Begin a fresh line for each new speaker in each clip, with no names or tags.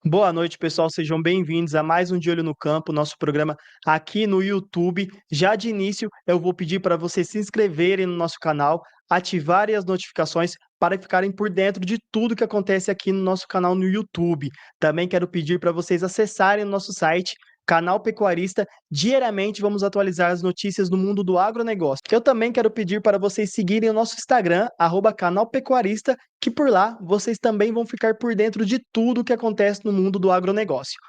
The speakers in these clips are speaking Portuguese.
Boa noite, pessoal. Sejam bem-vindos a mais um De Olho no Campo, nosso programa aqui no YouTube. Já de início, eu vou pedir para vocês se inscreverem no nosso canal, ativarem as notificações para ficarem por dentro de tudo que acontece aqui no nosso canal no YouTube. Também quero pedir para vocês acessarem o nosso site, Canal Pecuarista. Diariamente vamos atualizar as notícias do mundo do agronegócio. Eu também quero pedir para vocês seguirem o nosso Instagram, @Canal Pecuarista, que por lá vocês também vão ficar por dentro de tudo o que acontece no mundo do agronegócio.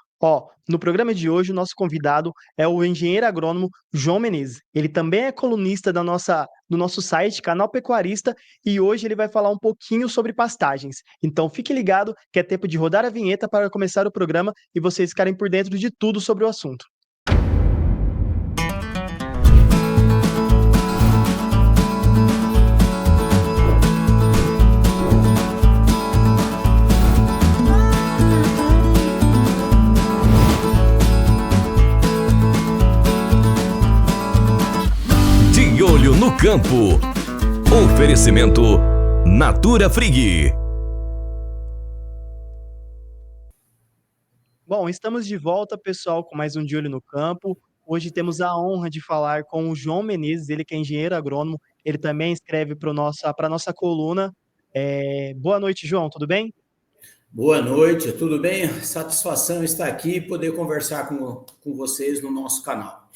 No programa de hoje, o nosso convidado é o engenheiro agrônomo João Menezes. Ele também é colunista do nosso site, Canal Pecuarista, e hoje ele vai falar um pouquinho sobre pastagens. Então fique ligado que é tempo de rodar a vinheta para começar o programa e vocês ficarem por dentro de tudo sobre o assunto.
De Olho no Campo. Oferecimento Natura Frig.
Bom, estamos de volta, pessoal, com mais um De Olho no Campo. Hoje temos a honra de falar com o João Menezes, ele que é engenheiro agrônomo, ele também escreve para a nossa coluna. Boa noite, João, tudo bem?
Boa noite, tudo bem? Satisfação estar aqui e poder conversar com vocês no nosso canal.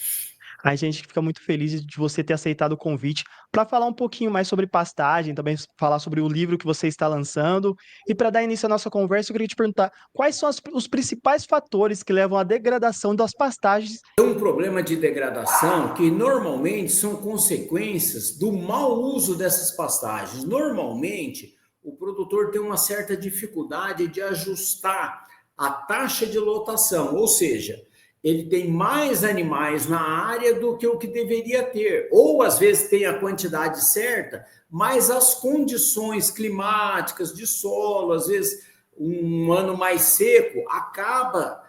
A gente fica muito feliz de você ter aceitado o convite para falar um pouquinho mais sobre pastagem, também falar sobre o livro que você está lançando. E para dar início à nossa conversa, eu queria te perguntar quais são os principais fatores que levam à degradação das pastagens.
É um problema de degradação que normalmente são consequências do mau uso dessas pastagens. Normalmente, o produtor tem uma certa dificuldade de ajustar a taxa de lotação, ou seja, ele tem mais animais na área do que o que deveria ter. Ou, às vezes, tem a quantidade certa, mas as condições climáticas de solo, às vezes, um ano mais seco, acaba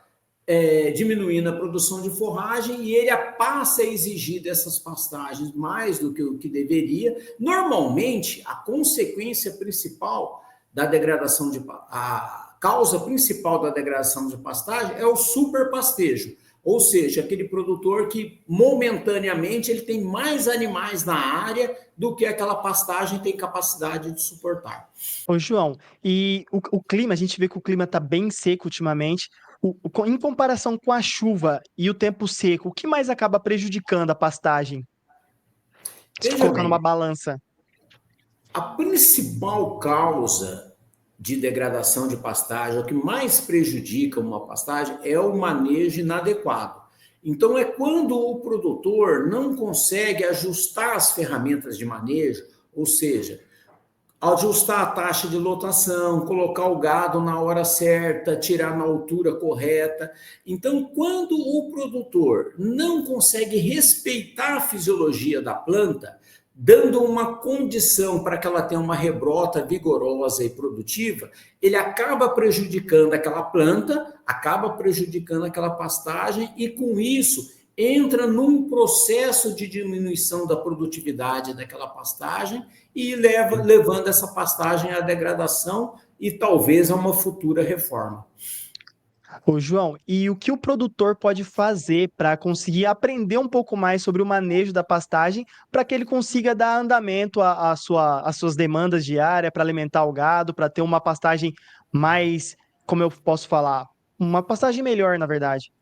diminuindo a produção de forragem e ele passa a exigir dessas pastagens mais do que o que deveria. Normalmente, a consequência principal da degradação a causa principal da degradação de pastagem é o superpastejo, ou seja, aquele produtor que momentaneamente ele tem mais animais na área do que aquela pastagem tem capacidade de suportar.
Ô, João, e o clima, a gente vê que o clima está bem seco ultimamente. Em comparação com a chuva e o tempo seco, o que mais acaba prejudicando a pastagem? Se
Veja
colocar numa
bem,
balança.
a principal causa de degradação de pastagem, o que mais prejudica uma pastagem é o manejo inadequado. Então, é quando o produtor não consegue ajustar as ferramentas de manejo, ou seja, ajustar a taxa de lotação, colocar o gado na hora certa, tirar na altura correta. Então, quando o produtor não consegue respeitar a fisiologia da planta, dando uma condição para que ela tenha uma rebrota vigorosa e produtiva, ele acaba prejudicando aquela planta, acaba prejudicando aquela pastagem e, com isso, entra num processo de diminuição da produtividade daquela pastagem e levando essa pastagem à degradação e talvez a uma futura reforma.
Ô, João, e o que o produtor pode fazer para conseguir aprender um pouco mais sobre o manejo da pastagem para que ele consiga dar andamento às suas demandas diárias para alimentar o gado, para ter uma pastagem mais, como eu posso falar, uma pastagem melhor, na verdade?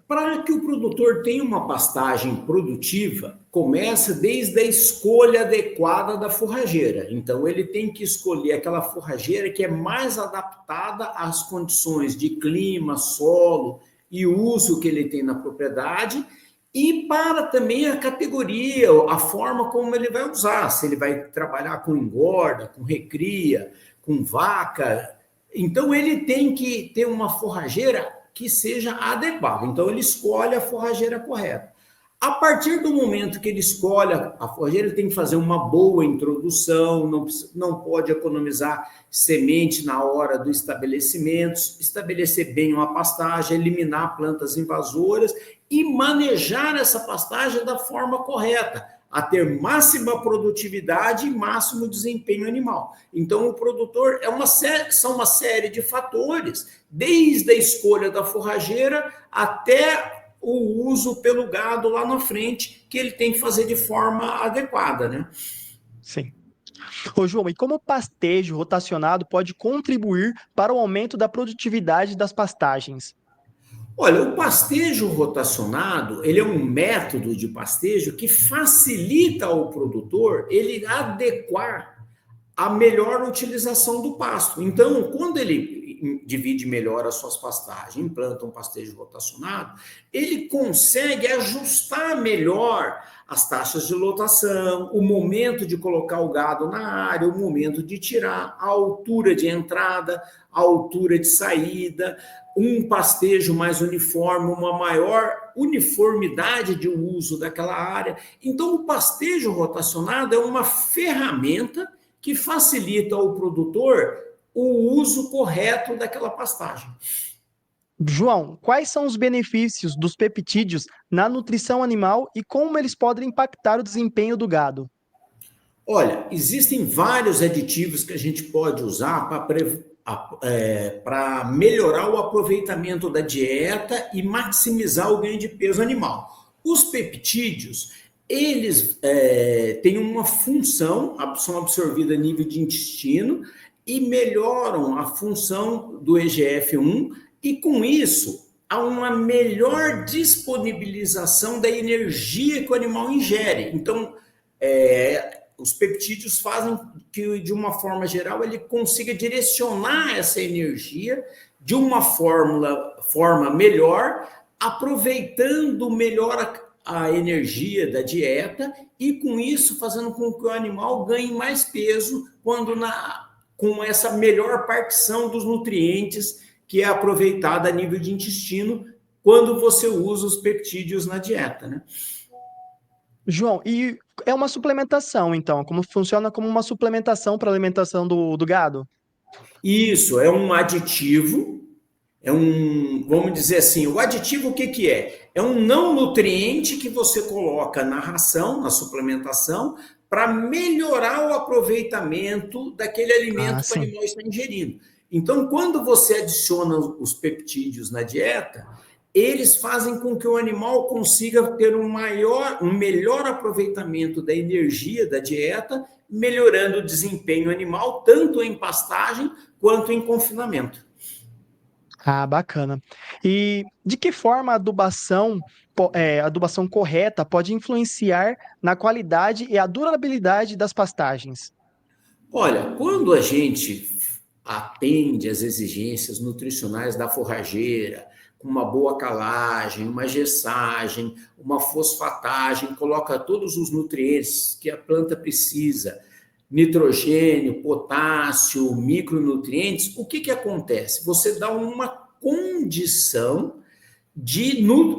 Para que o produtor tenha uma pastagem produtiva, começa desde a escolha adequada da forrageira. Então, ele tem que escolher aquela forrageira que é mais adaptada às condições de clima, solo e uso que ele tem na propriedade e para também a categoria, a forma como ele vai usar, se ele vai trabalhar com engorda, com recria, com vaca. Então, ele tem que ter uma forrageira que seja adequado. Então, ele escolhe a forrageira correta. A partir do momento que ele escolhe a forrageira, ele tem que fazer uma boa introdução, não pode economizar semente na hora do estabelecimento, estabelecer bem uma pastagem, eliminar plantas invasoras e manejar essa pastagem da forma correta, a ter máxima produtividade e máximo desempenho animal. Então, o produtor são uma série de fatores, desde a escolha da forrageira até o uso pelo gado lá na frente, que ele tem que fazer de forma adequada, né?
Sim. Ô, João, e como o pastejo rotacionado pode contribuir para o aumento da produtividade das pastagens?
Olha, o pastejo rotacionado, ele é um método de pastejo que facilita ao produtor ele adequar a melhor utilização do pasto. Então, quando ele divide melhor as suas pastagens, implanta um pastejo rotacionado, ele consegue ajustar melhor as taxas de lotação, o momento de colocar o gado na área, o momento de tirar, a altura de entrada, a altura de saída, um pastejo mais uniforme, uma maior uniformidade de uso daquela área. Então, o pastejo rotacionado é uma ferramenta que facilita ao produtor o uso correto daquela pastagem.
João, quais são os benefícios dos peptídeos na nutrição animal e como eles podem impactar o desempenho do gado?
Olha, existem vários aditivos que a gente pode usar para melhorar o aproveitamento da dieta e maximizar o ganho de peso animal. Os peptídeos, eles têm uma função, são absorvidos a nível de intestino e melhoram a função do EGF-1 e, com isso, há uma melhor disponibilização da energia que o animal ingere. Então, os peptídeos fazem que, de uma forma geral, ele consiga direcionar essa energia de uma forma melhor, aproveitando melhor a energia da dieta e, com isso, fazendo com que o animal ganhe mais peso com essa melhor partição dos nutrientes que é aproveitada a nível de intestino quando você usa os peptídeos na dieta, né?
João, e é uma suplementação, então, como funciona como uma suplementação para a alimentação do gado?
Isso, é um aditivo, vamos dizer assim, o aditivo o que é? É um não nutriente que você coloca na ração, na suplementação, para melhorar o aproveitamento daquele alimento que o animal está ingerindo. Então, quando você adiciona os peptídeos na dieta, eles fazem com que o animal consiga ter um melhor aproveitamento da energia da dieta, melhorando o desempenho animal, tanto em pastagem quanto em confinamento.
Ah, bacana. E de que forma a adubação correta pode influenciar na qualidade e a durabilidade das pastagens?
Olha, quando a gente atende às exigências nutricionais da forrageira, com uma boa calagem, uma gessagem, uma fosfatagem, coloca todos os nutrientes que a planta precisa, nitrogênio, potássio, micronutrientes, o que acontece? Você dá uma condição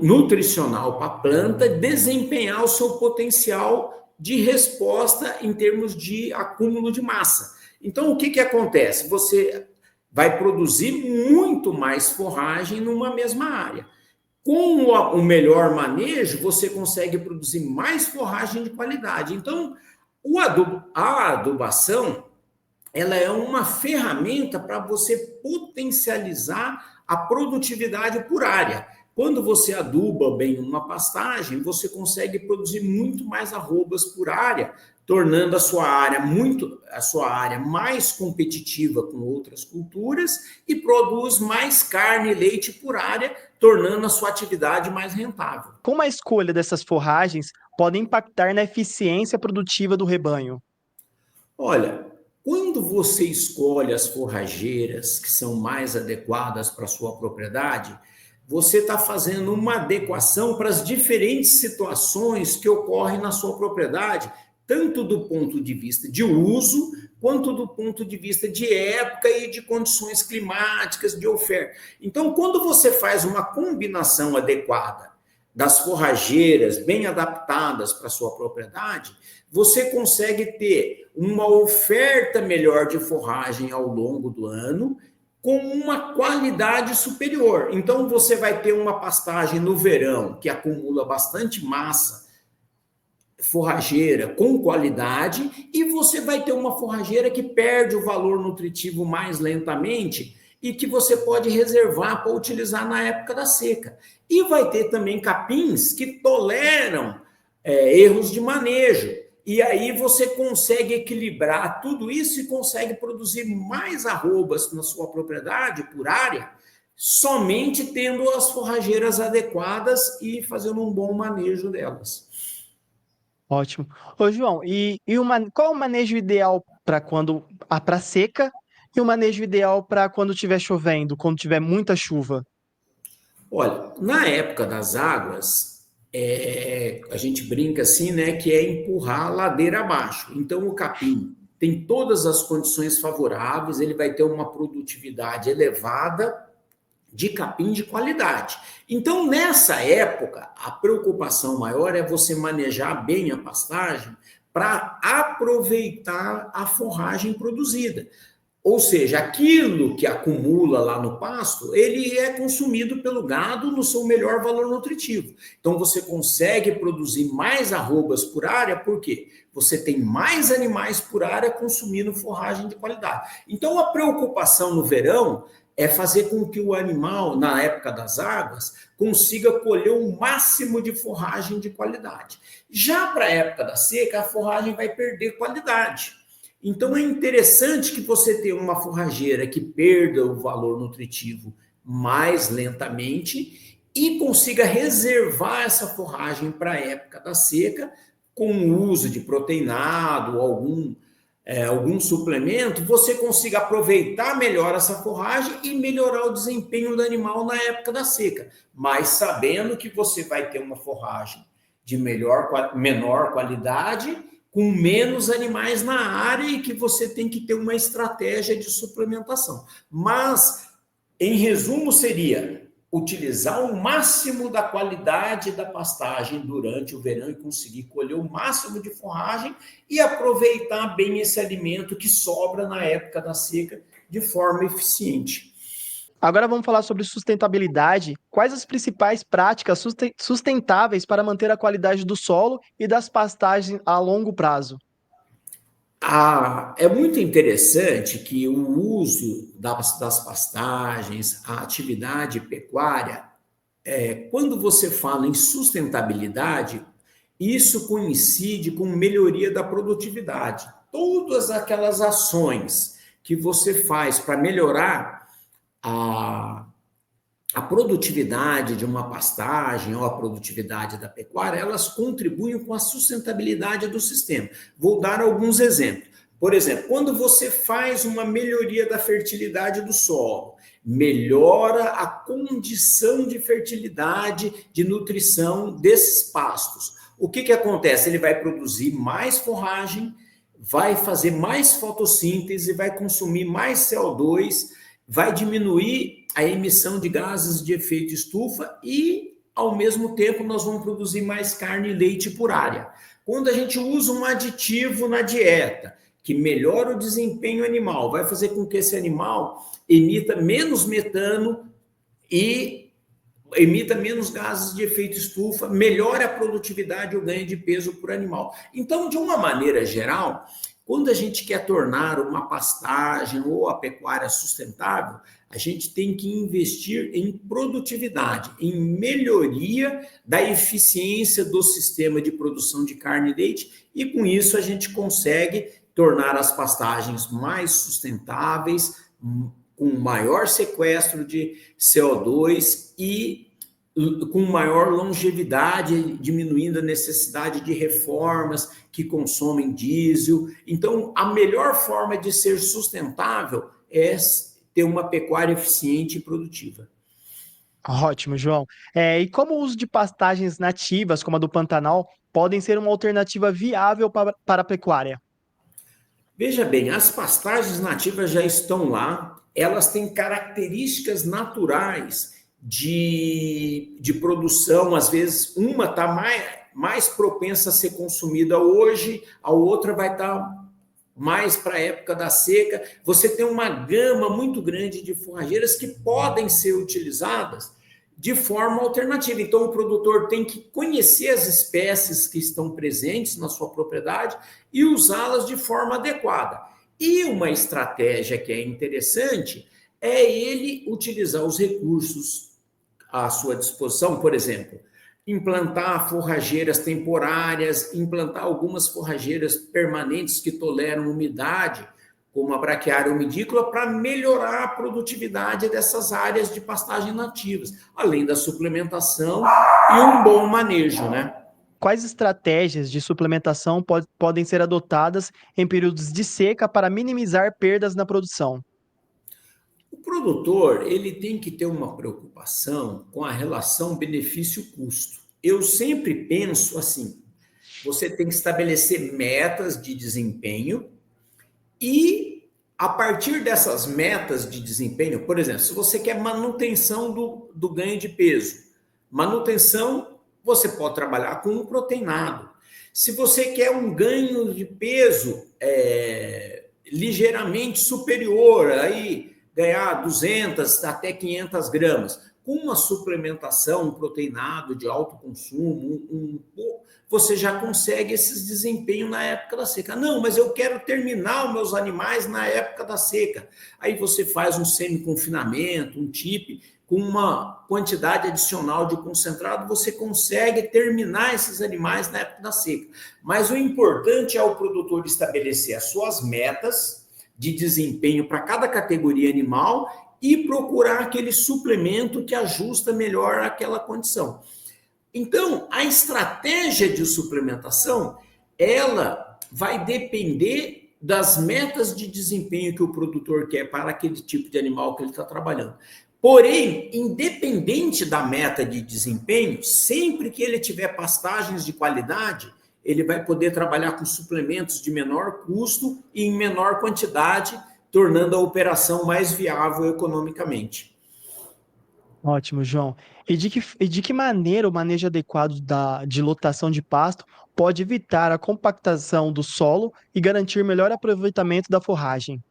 nutricional para a planta desempenhar o seu potencial de resposta em termos de acúmulo de massa. Então, o que acontece? Você vai produzir muito mais forragem numa mesma área. Com o melhor manejo, você consegue produzir mais forragem de qualidade. Então, a adubação, ela é uma ferramenta para você potencializar a produtividade por área. Quando você aduba bem uma pastagem, você consegue produzir muito mais arrobas por área, tornando a sua área mais competitiva com outras culturas e produz mais carne e leite por área, tornando a sua atividade mais rentável.
Como a escolha dessas forragens pode impactar na eficiência produtiva do rebanho?
Olha, quando você escolhe as forrageiras que são mais adequadas para a sua propriedade, você está fazendo uma adequação para as diferentes situações que ocorrem na sua propriedade, tanto do ponto de vista de uso, quanto do ponto de vista de época e de condições climáticas, de oferta. Então, quando você faz uma combinação adequada das forrageiras bem adaptadas para a sua propriedade, você consegue ter uma oferta melhor de forragem ao longo do ano, com uma qualidade superior. Então, você vai ter uma pastagem no verão que acumula bastante massa forrageira com qualidade e você vai ter uma forrageira que perde o valor nutritivo mais lentamente e que você pode reservar para utilizar na época da seca. E vai ter também capins que toleram erros de manejo. E aí você consegue equilibrar tudo isso e consegue produzir mais arrobas na sua propriedade por área, somente tendo as forrageiras adequadas e fazendo um bom manejo delas.
Ótimo. Ô, João, qual o manejo ideal para seca e o manejo ideal para quando estiver chovendo, quando tiver muita chuva?
Olha, na época das águas, a gente brinca assim, né, que é empurrar a ladeira abaixo. Então, o capim tem todas as condições favoráveis, ele vai ter uma produtividade elevada de capim de qualidade. Então, nessa época, a preocupação maior é você manejar bem a pastagem para aproveitar a forragem produzida. Ou seja, aquilo que acumula lá no pasto, ele é consumido pelo gado no seu melhor valor nutritivo. Então, você consegue produzir mais arrobas por área, por quê? Você tem mais animais por área consumindo forragem de qualidade. Então, a preocupação no verão é fazer com que o animal, na época das águas, consiga colher o máximo de forragem de qualidade. Já para a época da seca, a forragem vai perder qualidade. Então, é interessante que você tenha uma forrageira que perda o valor nutritivo mais lentamente e consiga reservar essa forragem para a época da seca com o uso de proteinado, algum suplemento, você consiga aproveitar melhor essa forragem e melhorar o desempenho do animal na época da seca, mas sabendo que você vai ter uma forragem de menor qualidade, com menos animais na área e que você tem que ter uma estratégia de suplementação. Mas, em resumo, seria utilizar o máximo da qualidade da pastagem durante o verão e conseguir colher o máximo de forragem e aproveitar bem esse alimento que sobra na época da seca de forma eficiente.
Agora vamos falar sobre sustentabilidade. Quais as principais práticas sustentáveis para manter a qualidade do solo e das pastagens a longo prazo?
É muito interessante que o uso das pastagens, a atividade pecuária, quando você fala em sustentabilidade, isso coincide com melhoria da produtividade. Todas aquelas ações que você faz para melhorar a produtividade de uma pastagem ou a produtividade da pecuária, elas contribuem com a sustentabilidade do sistema. Vou dar alguns exemplos. Por exemplo, quando você faz uma melhoria da fertilidade do solo, melhora a condição de fertilidade, de nutrição desses pastos. O que acontece? Ele vai produzir mais forragem, vai fazer mais fotossíntese, vai consumir mais CO2, vai diminuir a emissão de gases de efeito estufa e, ao mesmo tempo, nós vamos produzir mais carne e leite por área. Quando a gente usa um aditivo na dieta, que melhora o desempenho animal, vai fazer com que esse animal emita menos metano e emita menos gases de efeito estufa, melhora a produtividade e o ganho de peso por animal. Então, de uma maneira geral, quando a gente quer tornar uma pastagem ou a pecuária sustentável, a gente tem que investir em produtividade, em melhoria da eficiência do sistema de produção de carne e leite, e com isso a gente consegue tornar as pastagens mais sustentáveis, com maior sequestro de CO2 e com maior longevidade, diminuindo a necessidade de reformas que consomem diesel. Então, a melhor forma de ser sustentável é ter uma pecuária eficiente e produtiva.
Ótimo, João. E como o uso de pastagens nativas, como a do Pantanal, podem ser uma alternativa viável para a pecuária?
Veja bem, as pastagens nativas já estão lá, elas têm características naturais de produção, às vezes uma está mais propensa a ser consumida hoje, a outra vai estar mais para a época da seca. Você tem uma gama muito grande de forrageiras que podem ser utilizadas de forma alternativa. Então, o produtor tem que conhecer as espécies que estão presentes na sua propriedade e usá-las de forma adequada. E uma estratégia que é interessante é ele utilizar os recursos à sua disposição, por exemplo, implantar forrageiras temporárias, implantar algumas forrageiras permanentes que toleram umidade, como a braquiária umidícola, para melhorar a produtividade dessas áreas de pastagem nativas, além da suplementação e um bom manejo, né?
Quais estratégias de suplementação podem ser adotadas em períodos de seca para minimizar perdas na produção?
O produtor, ele tem que ter uma preocupação com a relação benefício-custo. Eu sempre penso assim, você tem que estabelecer metas de desempenho e, a partir dessas metas de desempenho, por exemplo, se você quer manutenção do ganho de peso, manutenção, você pode trabalhar com um proteinado. Se você quer um ganho de peso ligeiramente superior, aí ganhar 200 até 500 gramas, com uma suplementação, um proteinado de alto consumo, você já consegue esses desempenhos na época da seca. Não, mas eu quero terminar os meus animais na época da seca. Aí você faz um semi-confinamento, um TIP, com uma quantidade adicional de concentrado, você consegue terminar esses animais na época da seca. Mas o importante é o produtor estabelecer as suas metas de desempenho para cada categoria animal e procurar aquele suplemento que ajusta melhor aquela condição. Então, a estratégia de suplementação, ela vai depender das metas de desempenho que o produtor quer para aquele tipo de animal que ele está trabalhando. Porém, independente da meta de desempenho, sempre que ele tiver pastagens de qualidade, ele vai poder trabalhar com suplementos de menor custo e em menor quantidade, tornando a operação mais viável economicamente.
Ótimo, João. E de que maneira o manejo adequado de lotação de pasto pode evitar a compactação do solo e garantir melhor aproveitamento da forragem?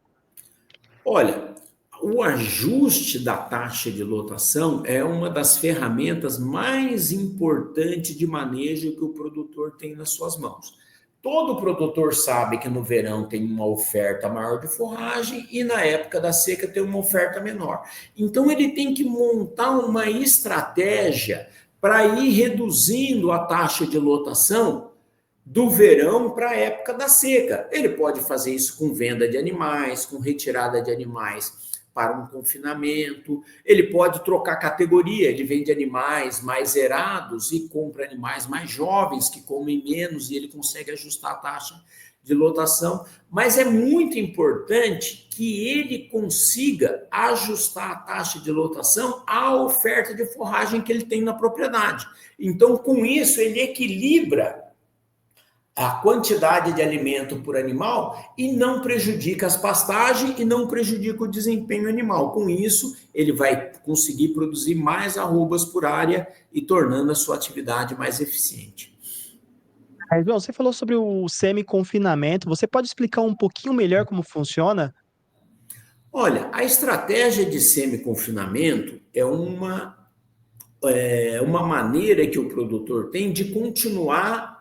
Olha, o ajuste da taxa de lotação é uma das ferramentas mais importantes de manejo que o produtor tem nas suas mãos. Todo produtor sabe que no verão tem uma oferta maior de forragem e na época da seca tem uma oferta menor. Então ele tem que montar uma estratégia para ir reduzindo a taxa de lotação do verão para a época da seca. Ele pode fazer isso com venda de animais, com retirada de animais para um confinamento, ele pode trocar categoria, ele vende animais mais zerados e compra animais mais jovens que comem menos e ele consegue ajustar a taxa de lotação, mas é muito importante que ele consiga ajustar a taxa de lotação à oferta de forragem que ele tem na propriedade. Então, com isso, ele equilibra a quantidade de alimento por animal e não prejudica as pastagens e não prejudica o desempenho animal. Com isso, ele vai conseguir produzir mais arrobas por área e tornando a sua atividade mais eficiente.
João, você falou sobre o semi-confinamento. Você pode explicar um pouquinho melhor como funciona?
Olha, a estratégia de semi-confinamento é uma maneira que o produtor tem de continuar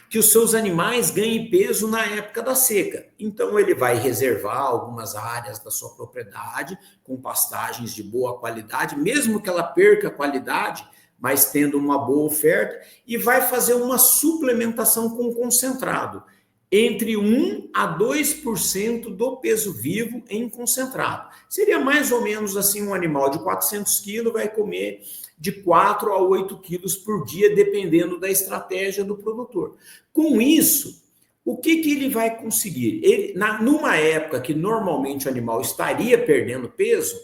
que os seus animais ganhem peso na época da seca. Então, ele vai reservar algumas áreas da sua propriedade com pastagens de boa qualidade, mesmo que ela perca a qualidade, mas tendo uma boa oferta, e vai fazer uma suplementação com concentrado, entre 1 a 2% do peso vivo em concentrado. Seria mais ou menos assim, um animal de 400 quilos vai comer de 4 a 8 quilos por dia, dependendo da estratégia do produtor. Com isso, o que ele vai conseguir? Numa época que normalmente o animal estaria perdendo peso,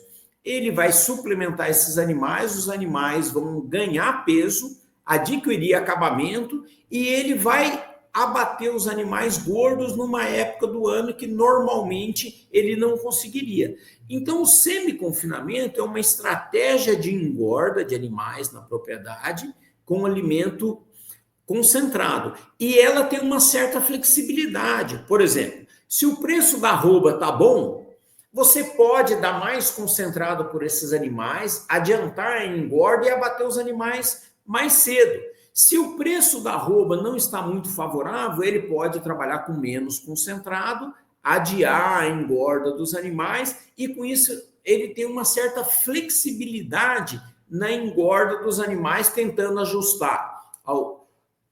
ele vai suplementar esses animais, os animais vão ganhar peso, adquirir acabamento e ele vai abater os animais gordos numa época do ano que normalmente ele não conseguiria. Então, o semi-confinamento é uma estratégia de engorda de animais na propriedade com alimento concentrado. E ela tem uma certa flexibilidade. Por exemplo, se o preço da arroba está bom, Você pode dar mais concentrado por esses animais, adiantar a engorda e abater os animais mais cedo. Se o preço da arroba não está muito favorável, ele pode trabalhar com menos concentrado, adiar a engorda dos animais e com isso ele tem uma certa flexibilidade na engorda dos animais, tentando ajustar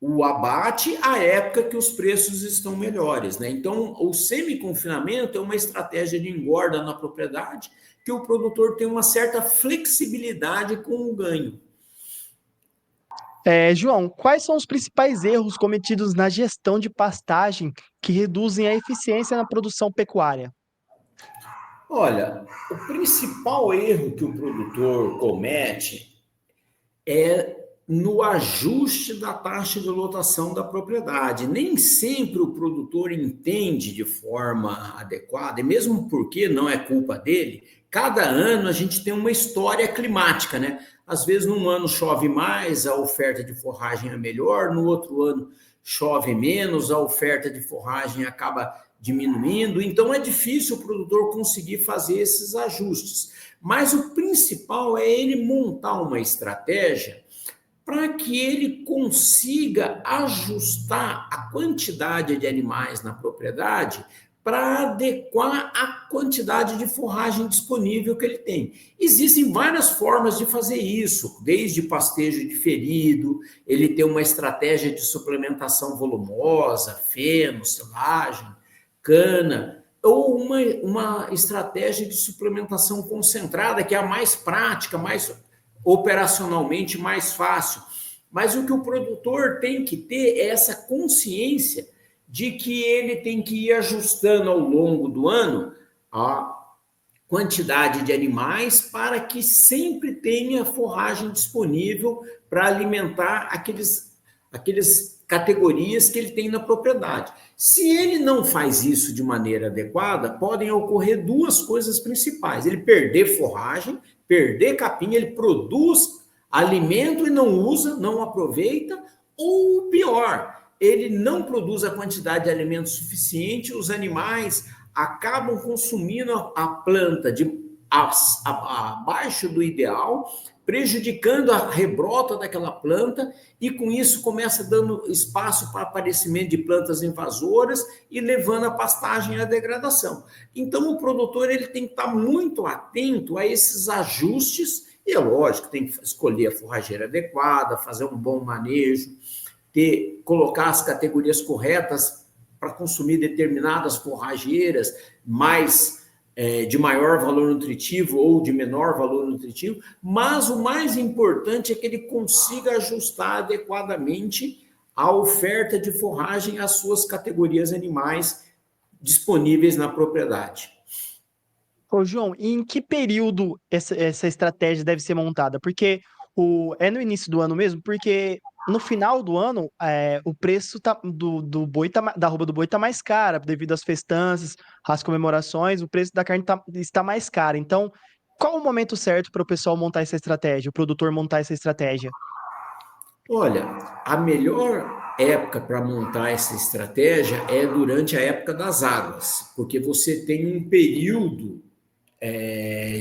o abate à época que os preços estão melhores, né? Então, o semi-confinamento é uma estratégia de engorda na propriedade que o produtor tem uma certa flexibilidade com o ganho.
João, quais são os principais erros cometidos na gestão de pastagem que reduzem a eficiência na produção pecuária?
Olha, o principal erro que o produtor comete é no ajuste da taxa de lotação da propriedade. Nem sempre o produtor entende de forma adequada, e mesmo porque não é culpa dele, cada ano a gente tem uma história climática, né? Às vezes, num ano chove mais, a oferta de forragem é melhor, no outro ano chove menos, a oferta de forragem acaba diminuindo, então é difícil o produtor conseguir fazer esses ajustes. Mas o principal é ele montar uma estratégia para que ele consiga ajustar a quantidade de animais na propriedade para adequar a quantidade de forragem disponível que ele tem. Existem várias formas de fazer isso, desde pastejo diferido, ele tem uma estratégia de suplementação volumosa, feno, silagem, cana, ou uma estratégia de suplementação concentrada, que é a mais prática, mais operacionalmente mais fácil. Mas o que o produtor tem que ter é essa consciência de que ele tem que ir ajustando ao longo do ano a quantidade de animais para que sempre tenha forragem disponível para alimentar aqueles categorias que ele tem na propriedade. Se ele não faz isso de maneira adequada, podem ocorrer duas coisas principais: ele perder forragem, perder capim, ele produz alimento e não usa, não aproveita, ou pior, ele não produz a quantidade de alimento suficiente, os animais acabam consumindo a planta abaixo do ideal, prejudicando a rebrota daquela planta, e com isso começa dando espaço para aparecimento de plantas invasoras e levando a pastagem à degradação. Então o produtor ele tem que estar muito atento a esses ajustes, e é lógico, tem que escolher a forrageira adequada, fazer um bom manejo, colocar as categorias corretas para consumir determinadas forrageiras de maior valor nutritivo ou de menor valor nutritivo, mas o mais importante é que ele consiga ajustar adequadamente a oferta de forragem às suas categorias animais disponíveis na propriedade.
Ô, João, e em que período essa estratégia deve ser montada? Porque é no início do ano mesmo? Porque no final do ano, o preço do boi da arroba do boi está mais cara, devido às festanças, às comemorações, o preço da carne está mais caro. Então, qual o momento certo para o pessoal montar essa estratégia, o produtor montar essa estratégia?
Olha, a melhor época para montar essa estratégia é durante a época das águas, porque você tem um período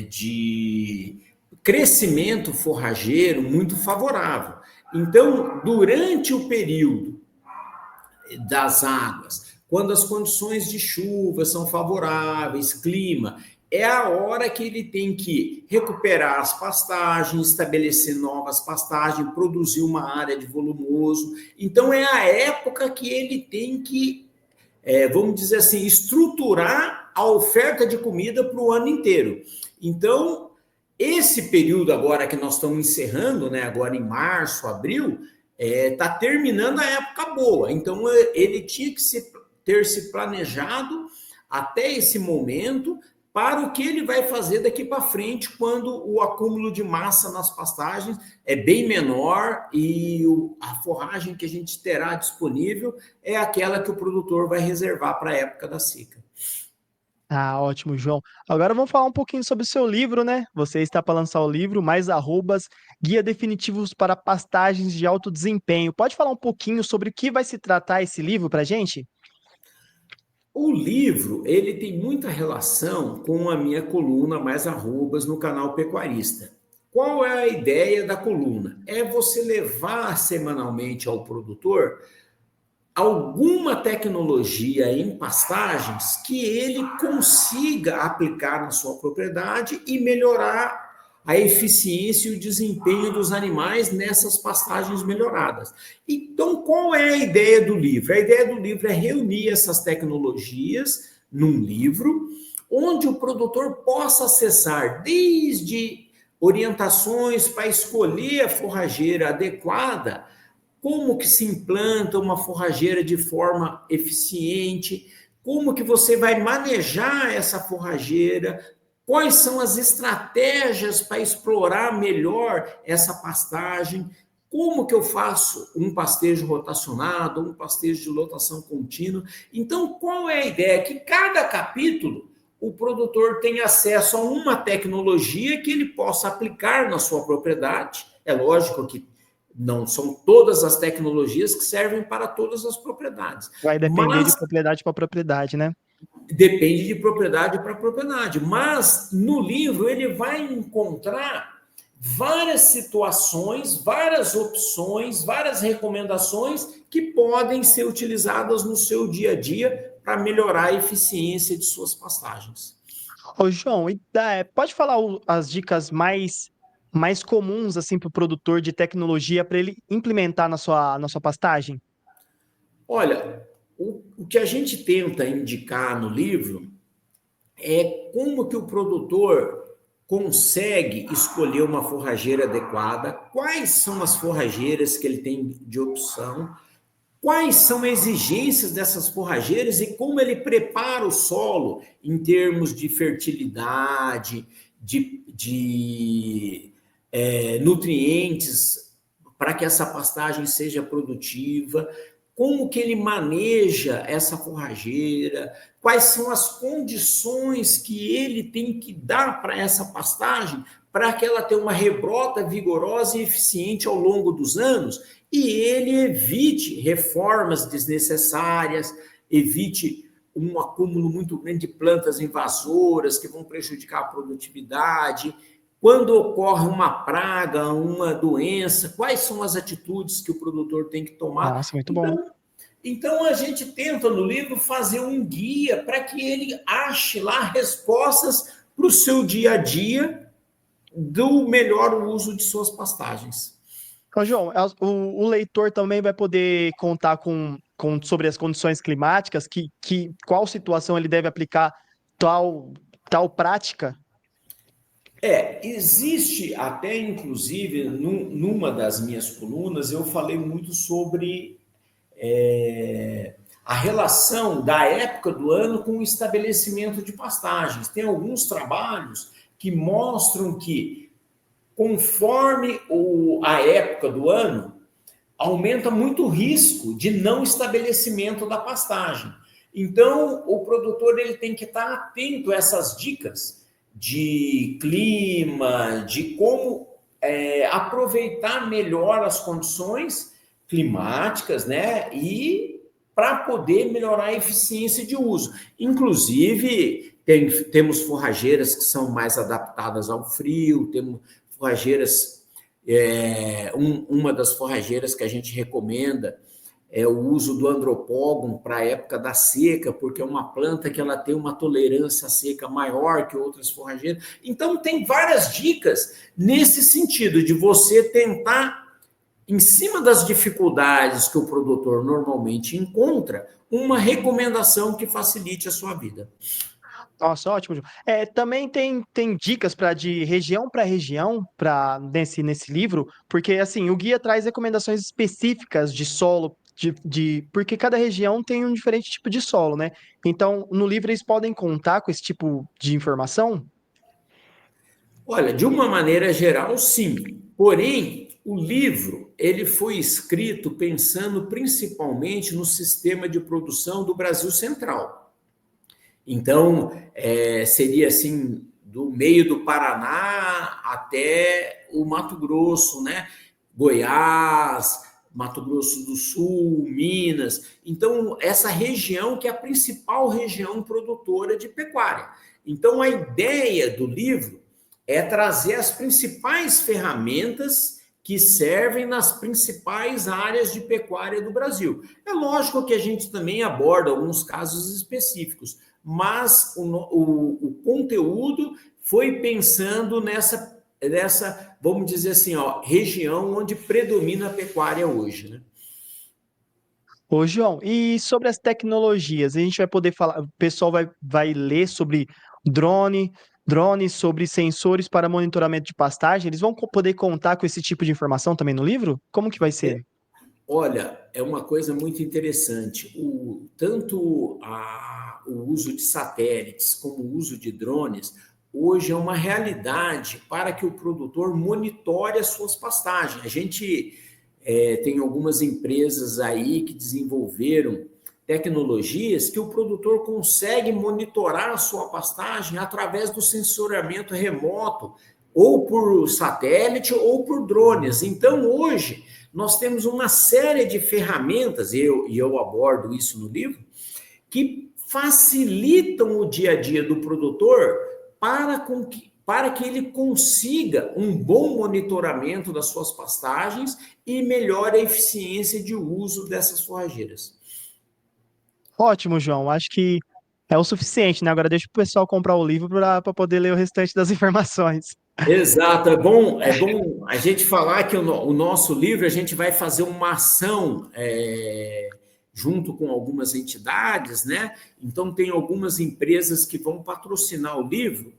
de crescimento forrageiro muito favorável. Então, durante o período das águas, quando as condições de chuva são favoráveis, clima, é a hora que ele tem que recuperar as pastagens, estabelecer novas pastagens, produzir uma área de volumoso. Então, é a época que ele tem que, vamos dizer assim, estruturar a oferta de comida para o ano inteiro. Então, esse período agora que nós estamos encerrando, né, agora em março, abril, está terminando a época boa. Então, ele tinha que ter se planejado até esse momento para o que ele vai fazer daqui para frente, quando o acúmulo de massa nas pastagens é bem menor e a forragem que a gente terá disponível é aquela que o produtor vai reservar para a época da seca.
Ah, ótimo, João. Agora vamos falar um pouquinho sobre o seu livro, né? Você está para lançar o livro Mais Arrobas, Guia Definitivos para Pastagens de Alto Desempenho. Pode falar um pouquinho sobre o que vai se tratar esse livro para a gente?
O livro, ele tem muita relação com a minha coluna Mais Arrobas no canal Pecuarista. Qual é a ideia da coluna? É você levar semanalmente ao produtor alguma tecnologia em pastagens que ele consiga aplicar na sua propriedade e melhorar a eficiência e o desempenho dos animais nessas pastagens melhoradas. Então, qual é a ideia do livro? A ideia do livro é reunir essas tecnologias num livro, onde o produtor possa acessar desde orientações para escolher a forrageira adequada, como que se implanta uma forrageira de forma eficiente, como que você vai manejar essa forrageira, quais são as estratégias para explorar melhor essa pastagem, como que eu faço um pastejo rotacionado, um pastejo de lotação contínua. Então, qual é a ideia? Que cada capítulo o produtor tem acesso a uma tecnologia que ele possa aplicar na sua propriedade. É lógico que não são todas as tecnologias que servem para todas as propriedades.
Vai depender de propriedade para propriedade, né?
Depende de propriedade para propriedade. Mas no livro ele vai encontrar várias situações, várias opções, várias recomendações que podem ser utilizadas no seu dia a dia para melhorar a eficiência de suas pastagens.
Ô, João, pode falar as dicas mais comuns assim para o produtor de tecnologia para ele implementar na sua pastagem?
Olha, o que a gente tenta indicar no livro é como que o produtor consegue escolher uma forrageira adequada, quais são as forrageiras que ele tem de opção, quais são as exigências dessas forrageiras e como ele prepara o solo em termos de fertilidade, de nutrientes, para que essa pastagem seja produtiva, como que ele maneja essa forrageira, quais são as condições que ele tem que dar para essa pastagem para que ela tenha uma rebrota vigorosa e eficiente ao longo dos anos e ele evite reformas desnecessárias, evite um acúmulo muito grande de plantas invasoras que vão prejudicar a produtividade. Quando ocorre uma praga, uma doença, quais são as atitudes que o produtor tem que tomar?
Nossa, muito bom.
Então, a gente tenta no livro fazer um guia para que ele ache lá respostas para o seu dia a dia do melhor uso de suas pastagens.
Ô, João, o leitor também vai poder contar sobre as condições climáticas, qual situação ele deve aplicar tal prática?
Existe até, inclusive, numa das minhas colunas, eu falei muito sobre a relação da época do ano com o estabelecimento de pastagens. Tem alguns trabalhos que mostram que, conforme a época do ano, aumenta muito o risco de não estabelecimento da pastagem. Então, o produtor ele tem que estar atento a essas dicas de clima, de como aproveitar melhor as condições climáticas, né? E para poder melhorar a eficiência de uso. Inclusive, temos forrageiras que são mais adaptadas ao frio, temos forrageiras, uma das forrageiras que a gente recomenda é o uso do andropógon para a época da seca, porque é uma planta que ela tem uma tolerância à seca maior que outras forrageiras. Então, tem várias dicas nesse sentido, de você tentar, em cima das dificuldades que o produtor normalmente encontra, uma recomendação que facilite a sua vida.
Nossa, ótimo, João. Também tem dicas de região para região nesse livro, porque assim, o guia traz recomendações específicas de solo, porque cada região tem um diferente tipo de solo, né? Então, no livro eles podem contar com esse tipo de informação?
Olha, de uma maneira geral, sim. Porém, o livro ele foi escrito pensando principalmente no sistema de produção do Brasil Central. Então, seria assim, do meio do Paraná até o Mato Grosso, né? Goiás, Mato Grosso do Sul, Minas. Então, essa região que é a principal região produtora de pecuária. Então, a ideia do livro é trazer as principais ferramentas que servem nas principais áreas de pecuária do Brasil. É lógico que a gente também aborda alguns casos específicos, mas o conteúdo foi pensando nessa, vamos dizer assim, região onde predomina a pecuária hoje, né?
Ô, João, e sobre as tecnologias, a gente vai poder falar, o pessoal vai ler sobre drones, sobre sensores para monitoramento de pastagem, eles vão poder contar com esse tipo de informação também no livro? Como que vai ser?
Olha, é uma coisa muito interessante. Tanto o uso de satélites como o uso de drones, hoje é uma realidade para que o produtor monitore as suas pastagens. A gente tem algumas empresas aí que desenvolveram tecnologias que o produtor consegue monitorar a sua pastagem através do sensoriamento remoto, ou por satélite ou por drones. Então, hoje, nós temos uma série de ferramentas, e eu abordo isso no livro, que facilitam o dia a dia do produtor para que ele consiga um bom monitoramento das suas pastagens e melhore a eficiência de uso dessas forrageiras.
Ótimo, João, acho que é o suficiente, né? Agora deixa o pessoal comprar o livro para poder ler o restante das informações.
Exato, é bom a gente falar que o nosso livro, a gente vai fazer uma ação junto com algumas entidades, né? Então, tem algumas empresas que vão patrocinar o livro,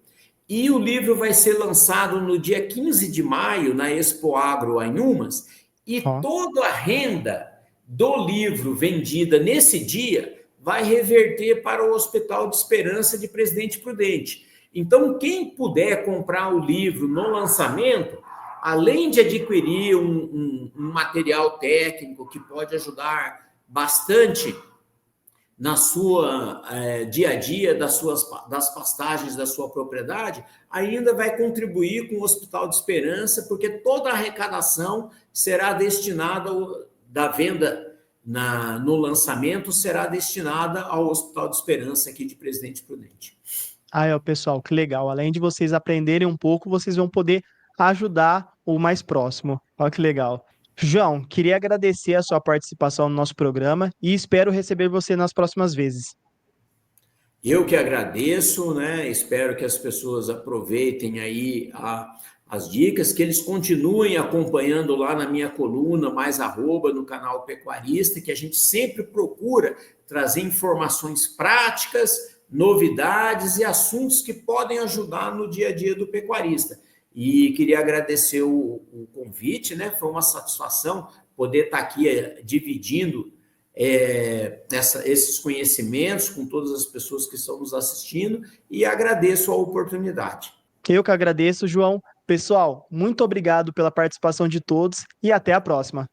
e o livro vai ser lançado no dia 15 de maio, na Expo Agro Anhumas, e toda a renda do livro vendida nesse dia vai reverter para o Hospital de Esperança de Presidente Prudente. Então, quem puder comprar o livro no lançamento, além de adquirir um material técnico que pode ajudar bastante na sua dia a dia das pastagens da sua propriedade, ainda vai contribuir com o Hospital de Esperança, porque toda a arrecadação será destinada da venda no lançamento, será destinada ao Hospital de Esperança aqui de Presidente Prudente.
Pessoal, que legal. Além de vocês aprenderem um pouco, vocês vão poder ajudar o mais próximo. Olha que legal. João, queria agradecer a sua participação no nosso programa e espero receber você nas próximas vezes.
Eu que agradeço, né? Espero que as pessoas aproveitem aí as dicas, que eles continuem acompanhando lá na minha coluna, mais arroba, no canal Pecuarista, que a gente sempre procura trazer informações práticas, novidades e assuntos que podem ajudar no dia a dia do pecuarista. E queria agradecer o convite, né? Foi uma satisfação poder estar aqui dividindo esses conhecimentos com todas as pessoas que estão nos assistindo, e agradeço a oportunidade.
Eu que agradeço, João. Pessoal, muito obrigado pela participação de todos e até a próxima.